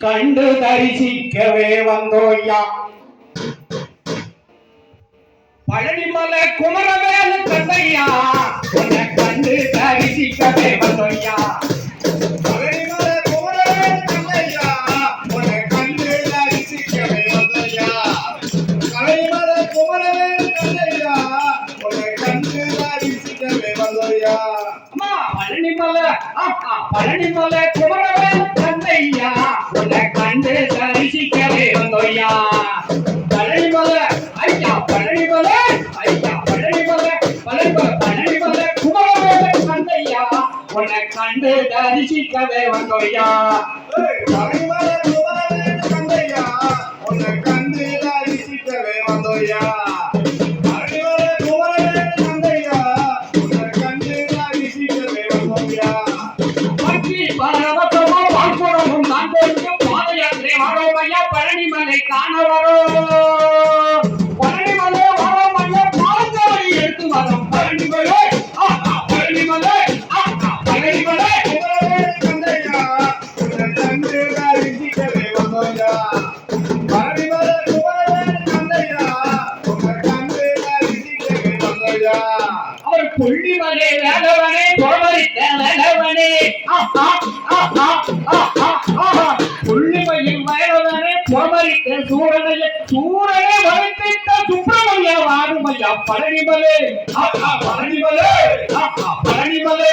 கண்டு தரிசிக்கவே வந்தோய்யா. பழனிமலை குமரவேலு கண்ணையா, உன்னை கண்டு தரிசிக்கவே வந்தோய்யா. பழனிமலை குமரவேலு கண்ணையா, உன்னை கண்டு தரிசிக்கவே வந்தோய்யா. பழனிமலை குமரவேலு கண்ணையா, உன்னை கண்டு தரிசிக்கவே வந்தோய்யா. அம்மா பழனிமலை குமரவேலு கண்ணையா, உன்னை கண்டு தரிசிக்கவே வந்தோய்யா. பழனிமலை ஐயா, பழனிமலை ஐயா, பழனிமலை பழனிமலை குமரவேலு கண்ணையா, உன்னை கண்டு தரிசிக்கவே வந்தோய்யா. பழனிமலை குமரவேலு கண்ணையா, உன்னை கண்டு தரிசிக்கவே வந்தோய்யா. பழனிமலை குமரவேலு கண்ணையா, உன்னை கண்டு தரிசிக்கவே வந்தோய்யா. பற்றி பரவசமோ பால்குடமும் தான் கொடுக்கும் பாத யாத்திரை வரோம் ஐயா. பழனிமலை காண வரோம், பழனிமலை வரோம் ஐயா. பால்காரி எடுத்து வரோம் பழனிமலை. பழனிமலை பழனிமலை குமரவேலு கண்ணையா, உன்னை கண்டு தரிசிக்கவே வந்தோய்யா. பழனிமலை குமரவேலு கண்ணையா, உன்னை கண்டு தரிசிக்கவே வந்தோய்யா. அவர் கொல்லிமலை வேலவனே, புறமரித்த வேலவனே. கொல்லிமலையில் வேலவனே, புறமரித்த சூரனையே, சூரனை வரைத்திட்ட சுப்பிரமணிய வாருமையா. பழனிமலை பழனிமலை பழனிமலை